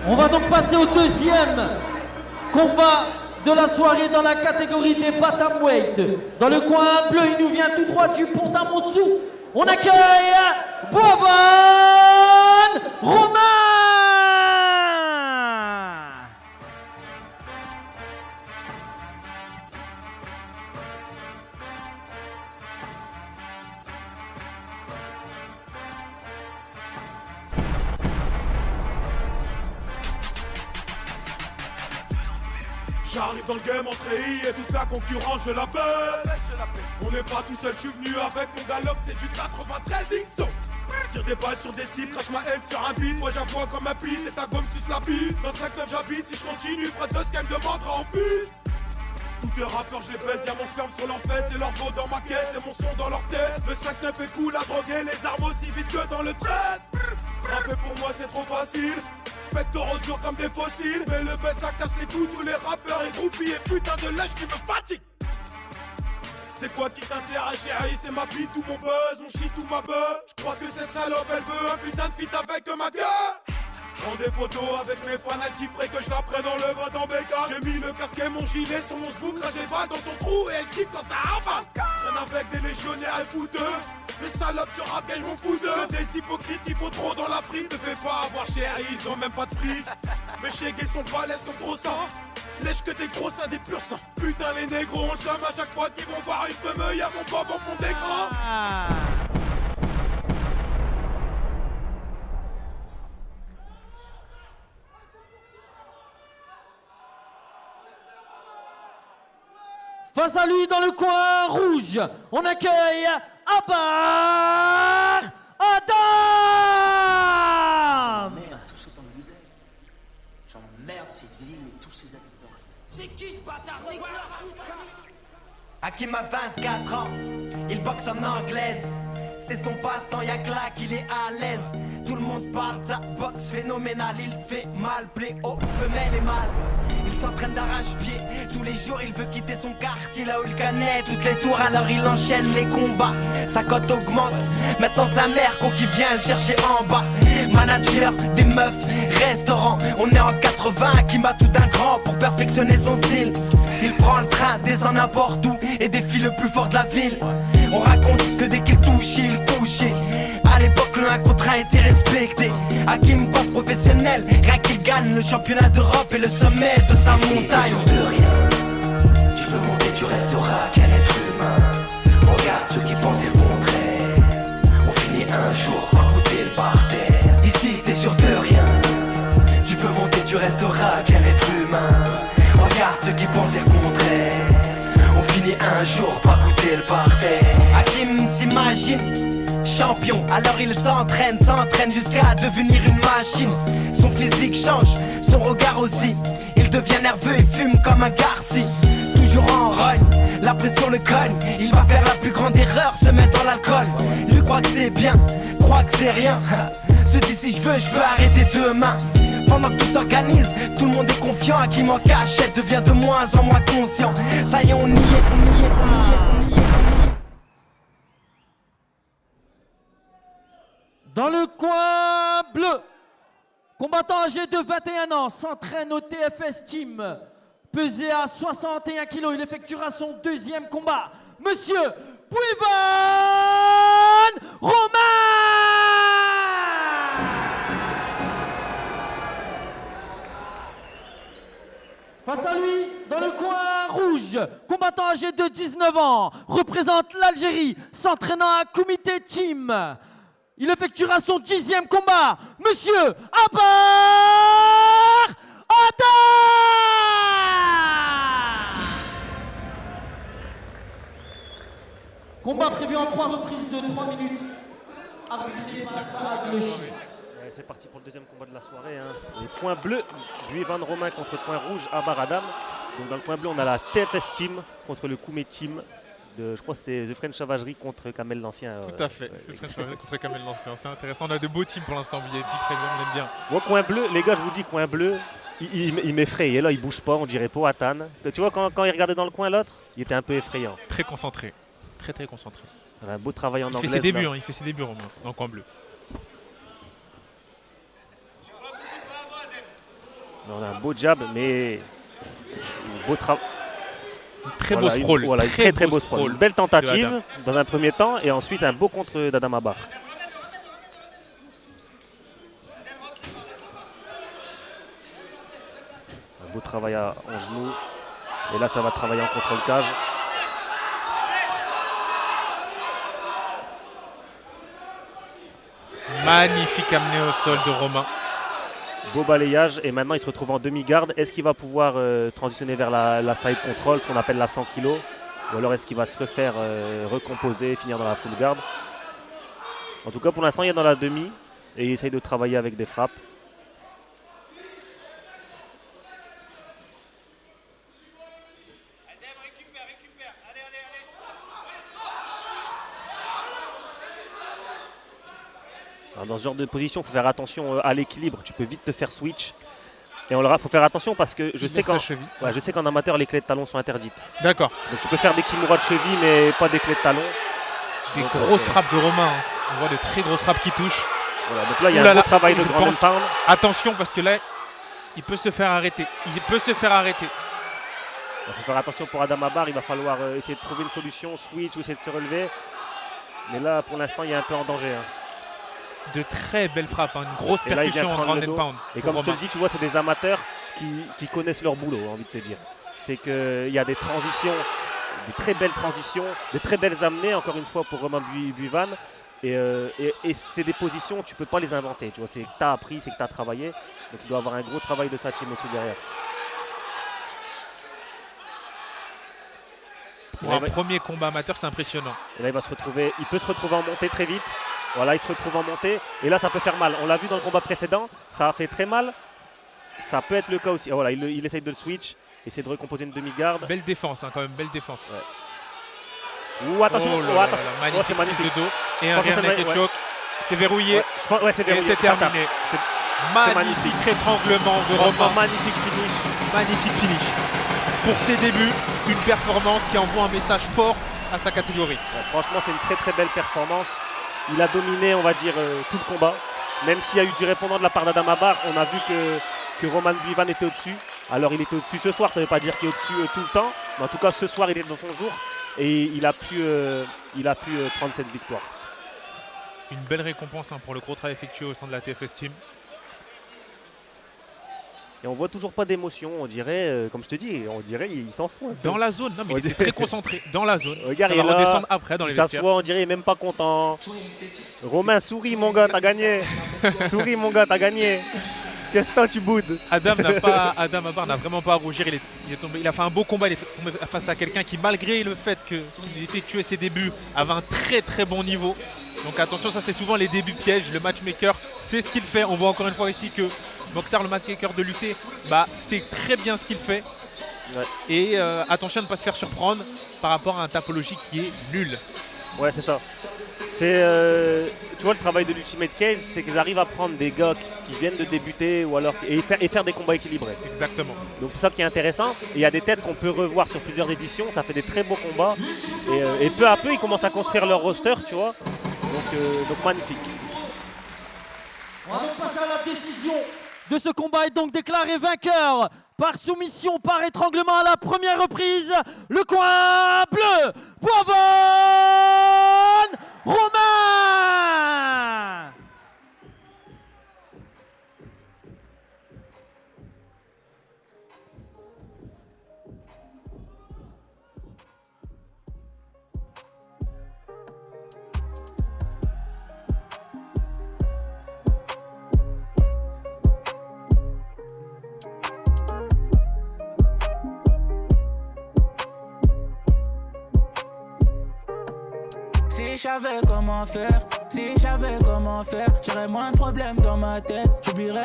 On va donc passer au deuxième combat de la soirée dans la catégorie des bantamweight. Dans le coin bleu, il nous vient tout droit du Pont-à-Montsou. On accueille Boivin Romain. J'arrive dans le game en treillis et toute la concurrence je la baisse. On n'est pas tout seul, je suis venu avec mon galop, c'est du 93 XO. Tire des balles sur des cibles, crache ma haine sur un beat. Moi j'aboie comme un beat et ta gomme suce la bite. Dans 5-9 j'habite, si je continue, Fred de ce qu'elle me demandera en fuite. Tous les rappeurs je les baise, y'a mon sperme sur leurs fesses et leur go dans ma caisse et mon son dans leur tête. Le 5-9 est cool à droguer, les armes aussi vite que dans le 13. Rapper pour moi c'est trop facile. Pectoraux durs comme des fossiles. Mais le baisse ça casse les coups, tous les rappeurs et groupies et putain de lèche qui me fatigue. C'est quoi qui t'intéresse chérie, c'est ma bite ou mon buzz, mon shit ou ma buzz. J'crois que cette salope elle veut un putain de feat avec ma gueule. J'prends des photos avec mes fans, elle kifferait que je la prenne dans le vote en bécane. J'ai mis le casque et mon gilet sur mon sbook, crachait balle dans son trou et elle kiffe quand ça avale. Traîne avec des légionnaires et fouteux. Les salopes du rap, je m'en fous d'eux. Des hypocrites qui font trop dans la frite. Ne fais pas avoir chérie, ils ont même pas de fric. Mes chégués sont balèzes comme gros sang. Lèche que des gros seins, des purs sang. Putain les négros, on le somme à chaque fois qu'ils vont voir une femme. Y'a mon bob en fond d'écran. Face à lui, dans le coin rouge, on accueille Abar Adam. J'emmerde tous autant que vous êtes. J'emmerde cette ville et tous ses habitants. C'est qui ce bâtard? Hakim a 24 ans, il boxe en anglaise. C'est son passe-temps, y'a que là qu'il est à l'aise. Tout le monde parle de sa boxe phénoménale. Il fait mal, plaît aux femelles et mâles. Il s'entraîne d'arrache-pied, tous les jours il veut quitter son quartier. Là où il connaît toutes les tours, alors il enchaîne les combats. Sa cote augmente, maintenant sa mère qui vient le chercher en bas. Manager, des meufs, restaurant. On est en 80, qui m'a tout un grand pour perfectionner son style. Il prend le train, descend n'importe où et défie le plus fort de la ville. On raconte que dès qu'il touche, il couchait. À l'époque, le 1 contre 1 était respecté. Hakim boss professionnel, rien qu'il gagne le championnat d'Europe et le sommet de sa montagne. De rien, tu peux monter, tu resteras qu'un être humain. Regarde ceux qui pensent le contraire. On finit un jour par goûter le par terre. Ici, t'es sûr de rien. Tu peux monter, tu resteras qu'un être humain. Regarde ceux qui pensent le contraire. On finit un jour par goûter le par terre. Hakim s'imagine champion, alors il s'entraîne jusqu'à devenir une machine. Son physique change, son regard aussi. Il devient nerveux et fume comme un garci. Toujours en rogne, la pression le cogne. Il va faire la plus grande erreur, se mettre dans l'alcool. Lui croit que c'est bien, croit que c'est rien. Se dit si je veux, je peux arrêter demain. Pendant que tout s'organise, tout le monde est confiant. À qui m'en cachette devient de moins en moins conscient. Ça y est, on y est, on y est, on y est, on y est. Dans le coin bleu, combattant âgé de 21 ans, s'entraîne au TFS Team. Pesé à 61 kg, il effectuera son deuxième combat. Monsieur Boivin Romain. Face à lui, dans le coin rouge, combattant âgé de 19 ans, représente l'Algérie, s'entraînant à Comité Team. Il effectuera son 10e combat, Monsieur Abar Adam. Combat prévu en 3 reprises de 3 minutes, arbitré par Saad Le Chien. C'est parti pour le deuxième combat de la soirée. Les points bleus, Boivin Romain contre le point rouge, Abar Adam. Donc dans le point bleu, on a la TFS Team contre le Koumé Team. Je crois que c'est The French Savagerie contre Kamel l'Ancien. Tout à fait, The French Savagerie contre Kamel l'Ancien. C'est intéressant, on a de beaux teams pour l'instant, VIP, très bien, on aime bien. Moi, coin bleu, les gars, je vous dis, coin bleu, il m'effraie. Et là, il bouge pas, on dirait Powhatan. Tu vois, quand il regardait dans le coin l'autre, il était un peu effrayant. Très concentré, très concentré. Un beau travail en anglais. Il fait ses débuts, il fait ses débuts Romain, dans le coin bleu. On a un beau jab, mais beau travail. Très beau sprawl. Voilà, très beau sprawl. Une belle tentative Adam. dans un premier temps et ensuite un beau contre d'Adam Abar. Un beau travail en genou. Et là, ça va travailler en contrôle cage. Magnifique amené au sol de Romain. Beau balayage et maintenant il se retrouve en demi-garde. Est-ce qu'il va pouvoir transitionner vers la side control, ce qu'on appelle la 100 kg, ou alors est-ce qu'il va se refaire recomposer et finir dans la full garde? En tout cas pour l'instant il est dans la demi et il essaye de travailler avec des frappes. Alors dans ce genre de position, il faut faire attention à l'équilibre. Tu peux vite te faire switch. Et il faut faire attention parce que je sais qu'en amateur, les clés de talon sont interdites. D'accord. Donc tu peux faire des kimura de cheville, mais pas des clés de talon. Des grosses frappes de Romain. Hein. On voit de très grosses frappes qui touchent. Voilà, donc là, il y a un beau travail de grand pound. Attention parce que là, il peut se faire arrêter. Il faut faire attention pour Adama Bar. Il va falloir essayer de trouver une solution, switch ou essayer de se relever. Mais là, pour l'instant, il est un peu en danger. Hein. De très belles frappes, hein. Une grosse percussion en ground and pound. Et comme je te le dis, tu vois, c'est des amateurs qui connaissent leur boulot, j'ai envie de te dire. C'est qu'il y a des transitions, des très belles transitions, des très belles amenées, encore une fois, pour Romain Buivan. Et c'est des positions, tu ne peux pas les inventer. Tu vois, c'est que tu as appris, c'est que tu as travaillé. Donc il doit avoir un gros travail de sa team aussi derrière. Pour un premier combat amateur, c'est impressionnant. Et là, il peut se retrouver en montée très vite. Voilà, il se retrouve en montée. Et là, ça peut faire mal. On l'a vu dans le combat précédent. Ça a fait très mal. Ça peut être le cas aussi. Voilà, il essaye de le switch. Essayer de recomposer une demi-garde. Belle défense, hein, quand même. Belle défense. Ouais. Attention. Attention. Magnifique, c'est magnifique. de dos. Et un rear naked choke. C'est verrouillé. C'est verrouillé. Et c'est terminé. Magnifique étranglement de Romain. Magnifique finish. Magnifique finish. Pour ses débuts, une performance qui envoie un message fort à sa catégorie. Ouais, franchement, c'est une très très belle performance. Il a dominé, on va dire, tout le combat. Même s'il y a eu du répondant de la part d'Adama Bar, on a vu que Romain Buivan était au-dessus. Alors il était au-dessus ce soir, ça ne veut pas dire qu'il est au-dessus tout le temps. Mais en tout cas, ce soir, il était dans son jour. Et il a pu prendre cette victoire. Une belle récompense, hein, pour le gros travail effectué au sein de la TFS Team. Et on voit toujours pas d'émotion, on dirait, comme je te dis, on dirait il s'en fout. Dans la zone, non mais il était très concentré dans la zone. Regarde, ça va redescendre après dans les vestiaires. Il s'assoit, on dirait il est même pas content. Romain, souris mon gars, t'as gagné. Souris mon gars, t'as gagné. Qu'est-ce que tu boudes? Adam Abar n'a vraiment pas à rougir. Il est tombé, il a fait un beau combat. Il est tombé face à quelqu'un qui, malgré le fait qu'il effectuait ses débuts, avait un très très bon niveau. Donc attention, ça c'est souvent les débuts pièges. Le matchmaker, c'est ce qu'il fait. On voit encore une fois ici que Mokhtar, le matchmaker de l'UT, c'est très bien ce qu'il fait. Ouais. Et attention à ne pas se faire surprendre par rapport à un tapologie qui est nul. Ouais, c'est ça. Tu vois, le travail de l'Ultimate Cage, c'est qu'ils arrivent à prendre des gars qui viennent de débuter ou alors, et faire des combats équilibrés. Exactement. Donc c'est ça qui est intéressant. Et il y a des têtes qu'on peut revoir sur plusieurs éditions. Ça fait des très beaux combats. Et peu à peu, ils commencent à construire leur roster, tu vois. Donc magnifique. On va donc passer à la décision de ce combat est donc déclaré vainqueur par soumission, par étranglement à la première reprise. Le coin bleu, Boivon Romain. Si je savais comment faire, j'aurais moins de problèmes dans ma tête. J'oublierais